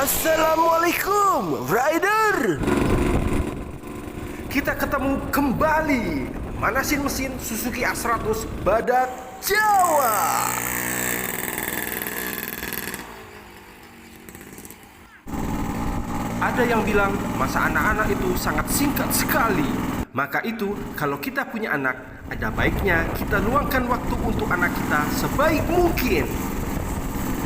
Assalamualaikum, Rider. Kita ketemu kembali manasin mesin Suzuki A100 Badak Jawa. Ada yang bilang masa anak-anak itu sangat singkat sekali. Maka itu kalau kita punya anak, ada baiknya kita luangkan waktu untuk anak kita sebaik mungkin.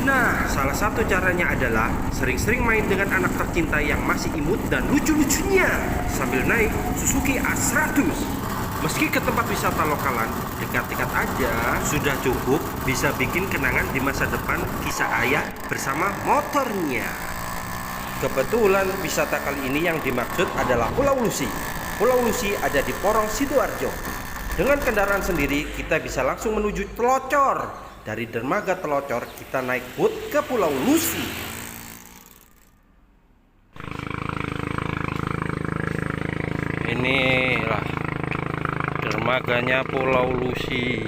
Nah, salah satu caranya adalah sering-sering main dengan anak tercinta yang masih imut dan lucu-lucunya sambil naik Suzuki A100. Meski ke tempat wisata lokalan, dekat-dekat aja sudah cukup bisa bikin kenangan di masa depan kisah ayah bersama motornya. Kebetulan wisata kali ini yang dimaksud adalah Pulau Lusi. Pulau Lusi ada di Porong Sidoarjo. Dengan kendaraan sendiri kita bisa langsung menuju Telocor. Dari dermaga Telocor kita naik boat ke Pulau Lusi. Inilah dermaganya Pulau Lusi.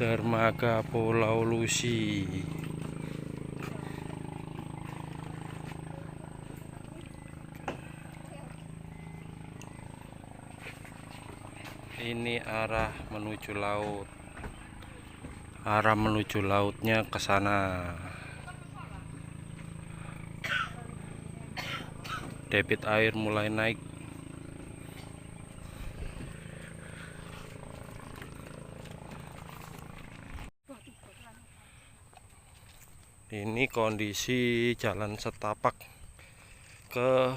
Dermaga Pulau Lusi. Ini arah menuju laut. Arah menuju lautnya ke sana. Debit air mulai naik. Ini kondisi jalan setapak ke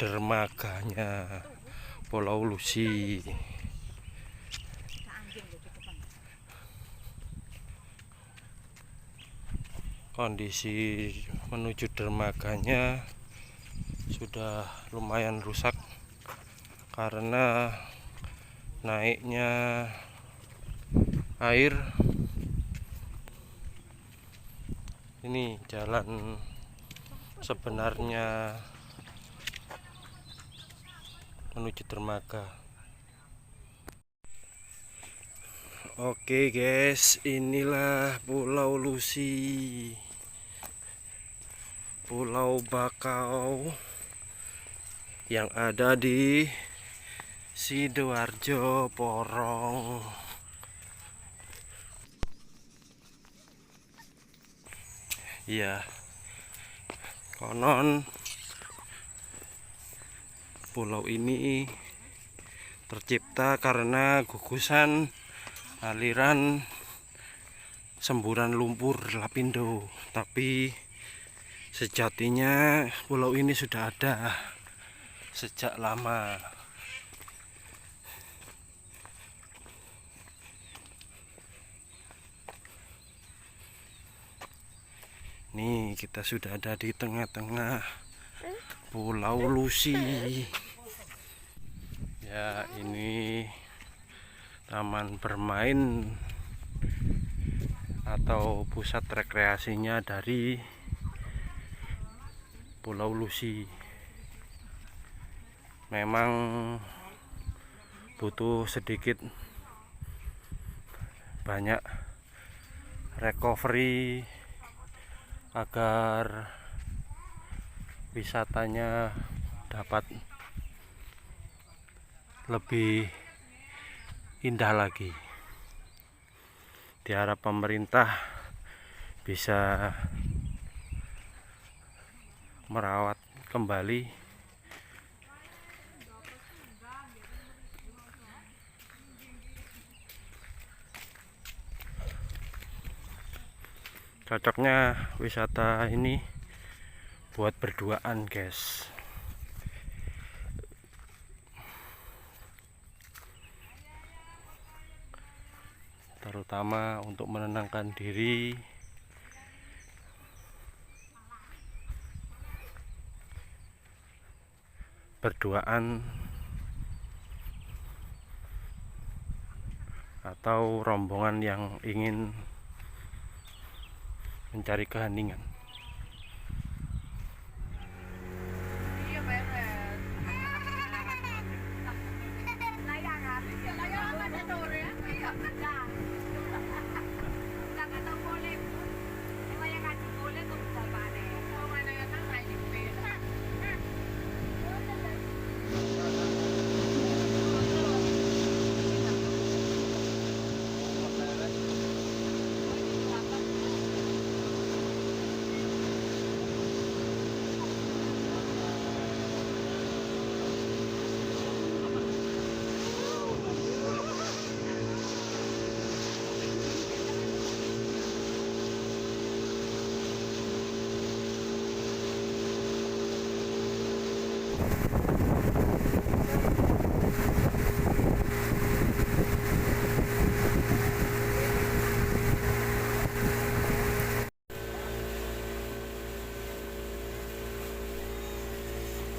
dermaganya Pulau Lusi. Kondisi menuju dermaganya sudah lumayan rusak karena naiknya air. Ini jalan sebenarnya menuju dermaga. Oke guys, inilah Pulau Lusi, Pulau Bakau yang ada di Sidoarjo, Porong. Ya, konon pulau ini tercipta karena gugusan aliran semburan lumpur Lapindo. Tapi sejatinya pulau ini sudah ada sejak lama. Nih, kita sudah ada di tengah-tengah Pulau Lusi. Ya, ini taman bermain atau pusat rekreasinya dari Pulau Lusi. Memang butuh sedikit banyak recovery agar wisatanya dapat lebih indah lagi. Diharap pemerintah bisa merawat kembali cocoknya wisata ini buat berduaan guys. Terutama untuk menenangkan diri berduaan atau rombongan yang ingin mencari keheningan.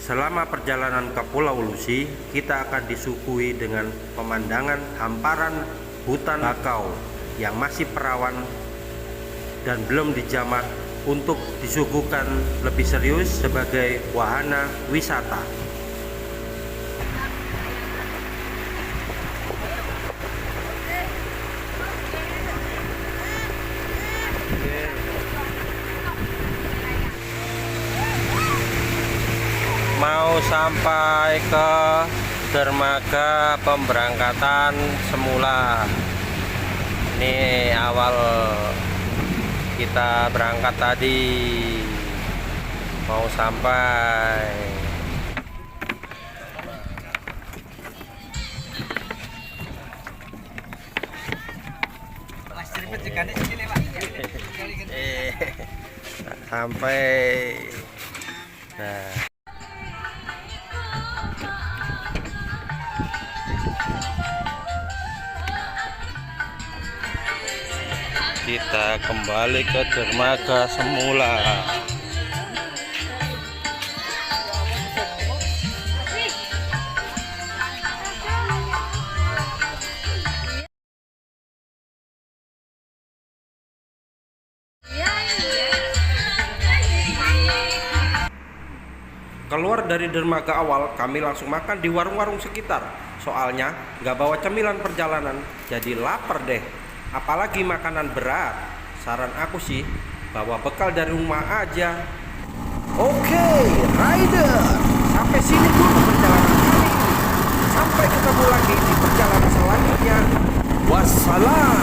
Selama perjalanan ke Pulau Lusi, kita akan disuguhi dengan pemandangan hamparan hutan bakau yang masih perawan dan belum dijamah untuk disuguhkan lebih serius sebagai wahana wisata. Mau sampai ke dermaga pemberangkatan semula. Ini awal kita berangkat tadi, mau sampai. Sampai. Nah, kita kembali ke dermaga semula. Keluar dari dermaga awal, kami langsung makan di warung-warung sekitar. Soalnya nggak bawa cemilan perjalanan, jadi lapar deh. Apalagi makanan berat. Saran aku sih, bawa bekal dari rumah aja. Oke, rider, sampai sini dulu perjalanan kali ini. Sampai ketemu lagi di perjalanan selanjutnya. Wassalam.